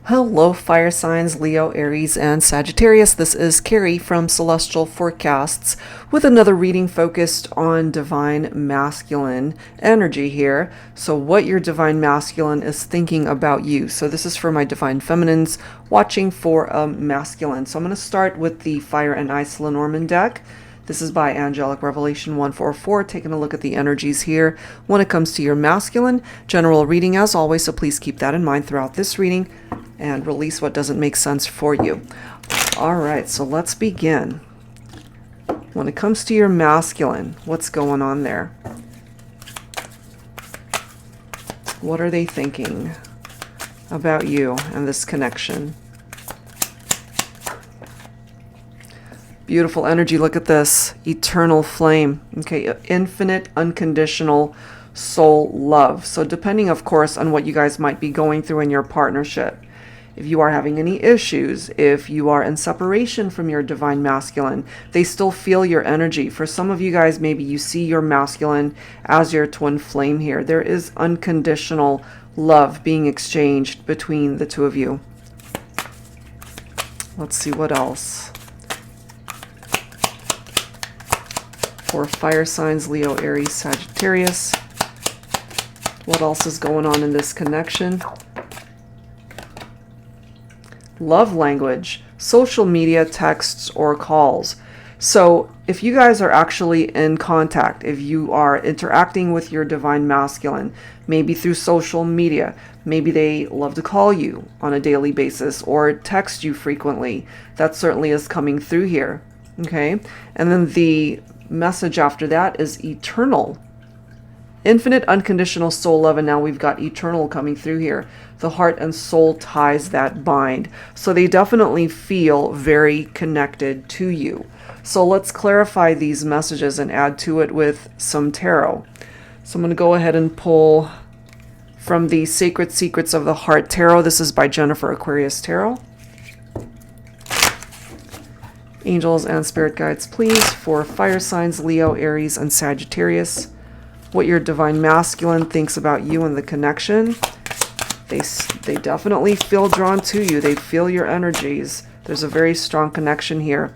Hello, fire signs Leo, Aries, and Sagittarius. This is Carrie from Celestial Forecasts with another reading focused on divine masculine energy here. So, what your divine masculine is thinking about you. So, this is for my divine feminines watching for a masculine. So, I'm going to start with the Fire and Ice Lenormand deck. This is by Angelic Revelation 144, taking a look at the energies here when it comes to your masculine. General reading as always, so please keep that in mind throughout this reading and release what doesn't make sense for you. All right, so let's begin. When it comes to your masculine, what's going on there? What are they thinking about you and this connection? Beautiful energy. Look at this. Eternal flame. Okay, infinite, unconditional soul love. So depending, of course, on what you guys might be going through in your partnership, if you are having any issues, if you are in separation from your divine masculine, they still feel your energy. For some of you guys, maybe you see your masculine as your twin flame here. There is unconditional love being exchanged between the two of you. Let's see what else. For fire signs, Leo, Aries, Sagittarius. What else is going on in this connection? Love language, social media, texts, or calls. So if you guys are actually in contact, if you are interacting with your divine masculine, maybe through social media, maybe they love to call you on a daily basis or text you frequently, that certainly is coming through here. Okay, and then the message after that is eternal, infinite, unconditional soul love, and now we've got eternal coming through here. The heart and soul ties that bind, so they definitely feel very connected to you. So let's clarify these messages and add to it with some tarot. So I'm going to go ahead and pull from the Sacred Secrets of the Heart Tarot. This is by Jennifer Aquarius Tarot. Angels and spirit guides, please, for fire signs, Leo, Aries, and Sagittarius. What your divine masculine thinks about you and the connection. They definitely feel drawn to you. They feel your energies. There's a very strong connection here.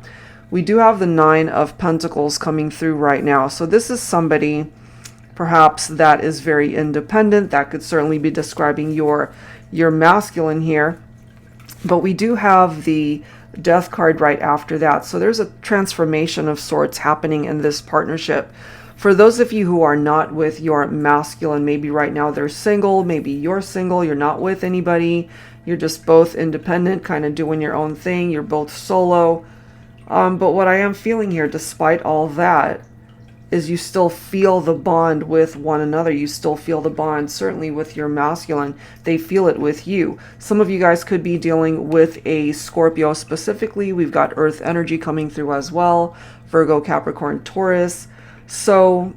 We do have the Nine of Pentacles coming through right now. So this is somebody perhaps that is very independent. That could certainly be describing your masculine here. But we do have the Death card right after that. So there's a transformation of sorts happening in this partnership. For those of you who are not with your masculine, maybe right now they're single, maybe you're single, you're not with anybody, you're just both independent, kind of doing your own thing, you're both solo. But what I am feeling here, despite all that, is you still feel the bond with one another. You still feel the bond, certainly with your masculine. They feel it with you. Some of you guys could be dealing with a Scorpio specifically. We've got Earth energy coming through as well. Virgo, Capricorn, Taurus. So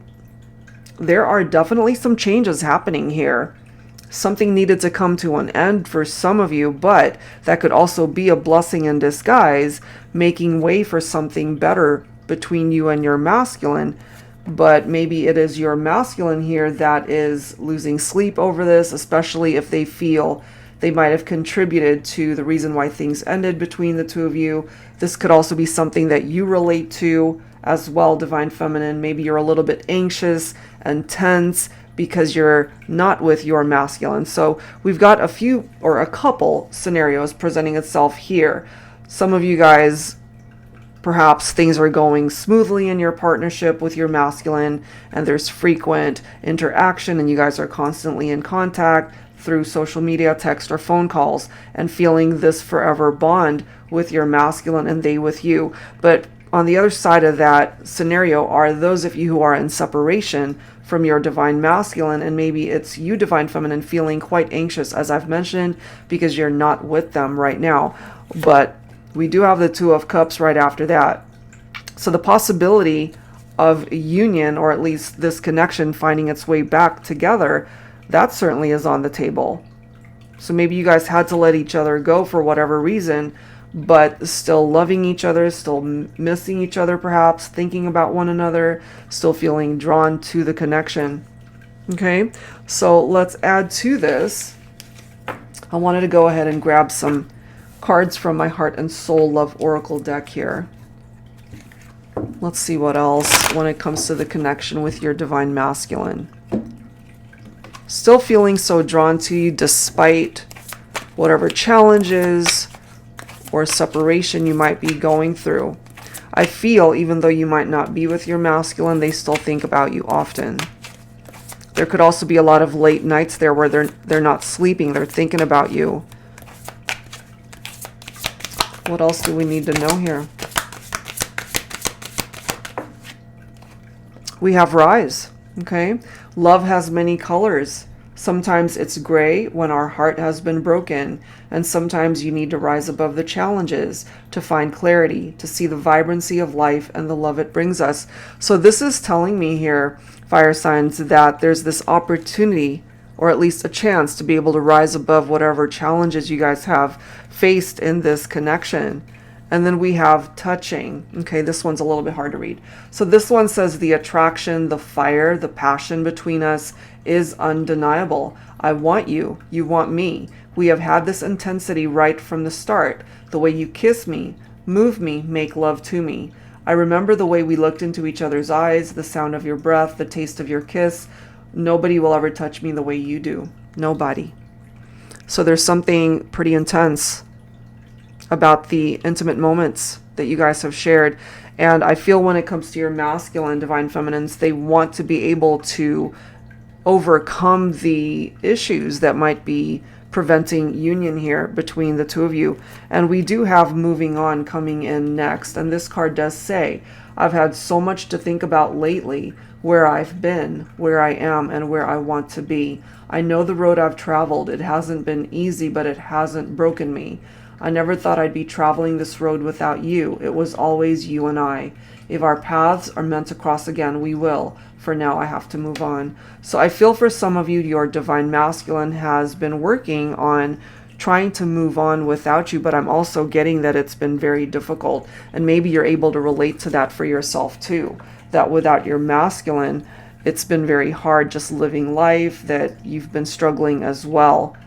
there are definitely some changes happening here. Something needed to come to an end for some of you, but that could also be a blessing in disguise, making way for something better between you and your masculine. But maybe it is your masculine here that is losing sleep over this, especially if they feel they might have contributed to the reason why things ended between the two of you. This could also be something that you relate to as well, divine feminine. Maybe you're a little bit anxious and tense because you're not with your masculine. So we've got a few or a couple scenarios presenting itself here. Some of you guys, perhaps things are going smoothly in your partnership with your masculine and there's frequent interaction and you guys are constantly in contact through social media, text, or phone calls and feeling this forever bond with your masculine and they with you. But on the other side of that scenario are those of you who are in separation from your divine masculine, and maybe it's you, divine feminine, feeling quite anxious, as I've mentioned, because you're not with them right now. But we do have the Two of Cups right after that. So the possibility of union, or at least this connection finding its way back together, that certainly is on the table. So maybe you guys had to let each other go for whatever reason, but still loving each other, still missing each other perhaps, thinking about one another, still feeling drawn to the connection. Okay, so let's add to this I wanted to go ahead and grab some cards from my Heart and Soul Love Oracle deck here. Let's see what else when it comes to the connection with your Divine Masculine. Still feeling so drawn to you despite whatever challenges or separation you might be going through. I feel even though you might not be with your masculine, they still think about you often. There could also be a lot of late nights there where they're not sleeping, they're thinking about you. What else do we need to know here? We have Rise, okay? Love has many colors. Sometimes it's gray when our heart has been broken, and sometimes you need to rise above the challenges to find clarity, to see the vibrancy of life and the love it brings us. So this is telling me here, fire signs, that there's this opportunity, or at least a chance, to be able to rise above whatever challenges you guys have faced in this connection. And then we have touching. Okay, this one's a little bit hard to read. So this one says the attraction, the fire, the passion between us is undeniable. I want you. You want me. We have had this intensity right from the start. The way you kiss me, move me, make love to me. I remember the way we looked into each other's eyes, the sound of your breath, the taste of your kiss. Nobody will ever touch me the way you do. Nobody. So there's something pretty intense about the intimate moments that you guys have shared. And I feel when it comes to your masculine, divine feminines, they want to be able to overcome the issues that might be preventing union here between the two of you. And we do have moving on coming in next. And this card does say, I've had so much to think about lately, where I've been, where I am, and where I want to be. I know the road I've traveled. It hasn't been easy, but it hasn't broken me. I never thought I'd be traveling this road without you. It was always you and I. If our paths are meant to cross again, we will. For now, I have to move on. So I feel for some of you, your divine masculine has been working on trying to move on without you, but I'm also getting that it's been very difficult. And maybe you're able to relate to that for yourself too. That without your masculine, it's been very hard just living life, that you've been struggling as well.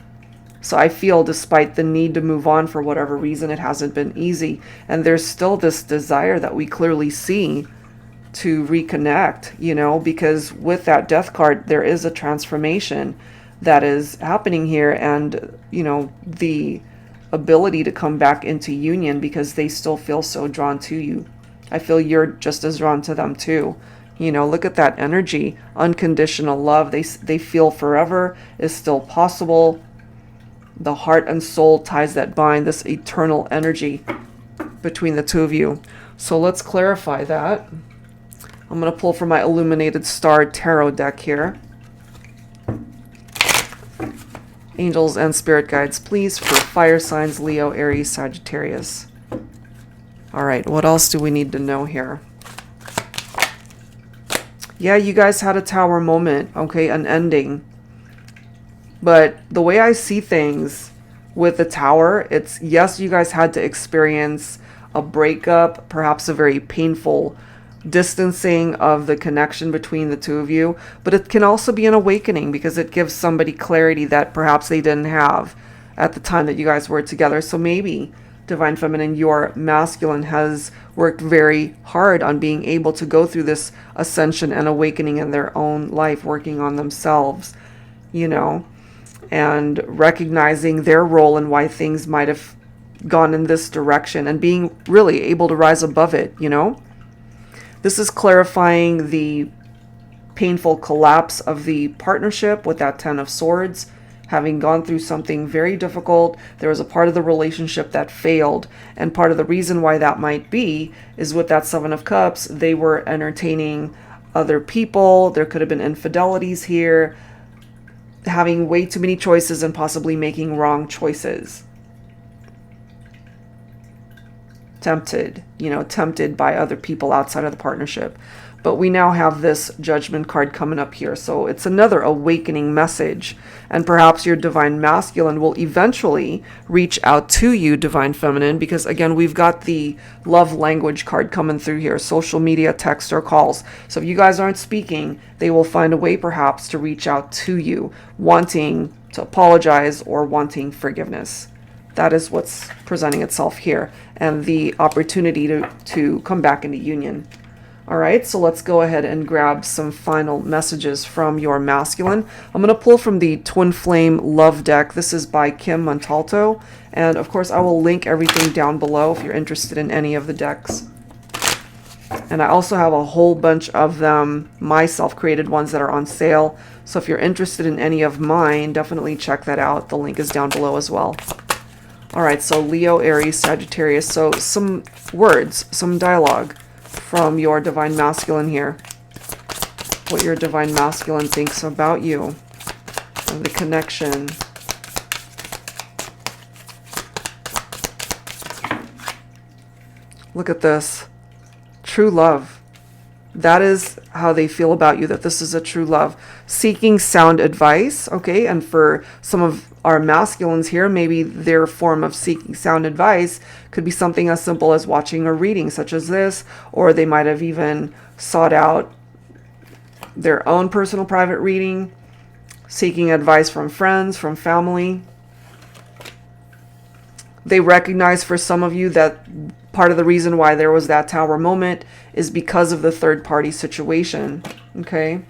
So I feel despite the need to move on for whatever reason, it hasn't been easy. And there's still this desire that we clearly see to reconnect, you know, because with that death card, there is a transformation that is happening here. And, you know, the ability to come back into union because they still feel so drawn to you. I feel you're just as drawn to them too. You know, look at that energy, unconditional love. They feel forever is still possible. The heart and soul ties that bind, this eternal energy between the two of you. So let's clarify that. I'm going to pull from my Illuminated Star Tarot deck here. Angels and spirit guides, please, for fire signs, Leo, Aries, Sagittarius. All right, what else do we need to know here? Yeah, you guys had a tower moment, okay, an ending. But the way I see things with the tower, it's, yes, you guys had to experience a breakup, perhaps a very painful distancing of the connection between the two of you, but it can also be an awakening because it gives somebody clarity that perhaps they didn't have at the time that you guys were together. So maybe, Divine Feminine, your masculine has worked very hard on being able to go through this ascension and awakening in their own life, working on themselves, you know, and recognizing their role and why things might have gone in this direction and being really able to rise above it, you know. This is clarifying the painful collapse of the partnership with that Ten of Swords, having gone through something very difficult. There was a part of the relationship that failed, and part of the reason why that might be is with that Seven of Cups, they were entertaining other people. There could have been infidelities here, having way too many choices and possibly making wrong choices. Tempted, you know, tempted by other people outside of the partnership. But we now have this Judgment card coming up here. So it's another awakening message. And perhaps your Divine Masculine will eventually reach out to you, Divine Feminine, because again, we've got the love language card coming through here. Social media, text, or calls. So if you guys aren't speaking, they will find a way perhaps to reach out to you, wanting to apologize or wanting forgiveness. That is what's presenting itself here, and the opportunity to come back into union. All right, so let's go ahead and grab some final messages from your masculine. I'm going to pull from the Twin Flame Love deck. This is by Kim Montalto, and of course I will link everything down below if you're interested in any of the decks. And I also have a whole bunch of them, my self-created ones, that are on sale. So if you're interested in any of mine, definitely check that out. The link is down below as well. All right, so Leo, Aries, Sagittarius. So some words, some dialogue from your Divine Masculine here. What your Divine Masculine thinks about you and the connection. Look at this. True love. That is how they feel about you, that this is a true love. Seeking sound advice, okay? And for some of our masculines here, maybe their form of seeking sound advice could be something as simple as watching a reading such as this, or they might have even sought out their own personal private reading, seeking advice from friends, from family. They recognize for some of you that part of the reason why there was that Tower moment is because of the third party situation, okay?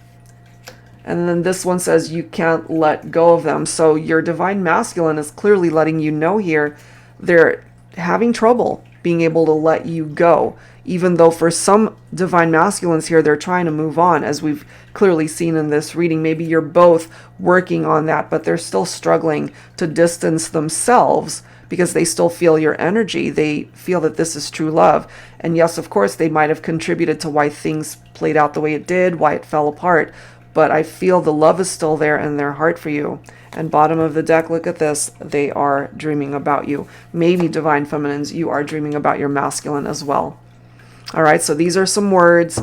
And then this one says you can't let go of them. So your Divine Masculine is clearly letting you know here they're having trouble being able to let you go, even though for some Divine Masculines here, they're trying to move on, as we've clearly seen in this reading. Maybe you're both working on that, but they're still struggling to distance themselves because they still feel your energy. They feel that this is true love. And yes, of course, they might have contributed to why things played out the way it did, why it fell apart. But I feel the love is still there in their heart for you. And bottom of the deck, look at this. They are dreaming about you. Maybe Divine Feminines, you are dreaming about your masculine as well. All right, so these are some words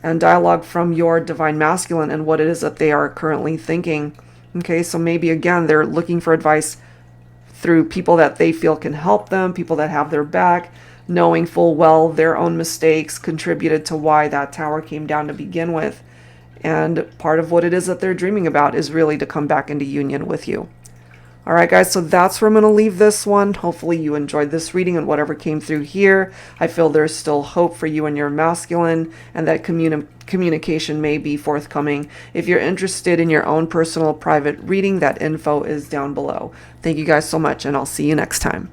and dialogue from your Divine Masculine and what it is that they are currently thinking. Okay, so maybe again, they're looking for advice through people that they feel can help them, people that have their back, knowing full well their own mistakes contributed to why that tower came down to begin with. And part of what it is that they're dreaming about is really to come back into union with you. All right, guys, so that's where I'm going to leave this one. Hopefully you enjoyed this reading and whatever came through here. I feel there's still hope for you and your masculine, and that communication may be forthcoming. If you're interested in your own personal private reading, that info is down below. Thank you guys so much, and I'll see you next time.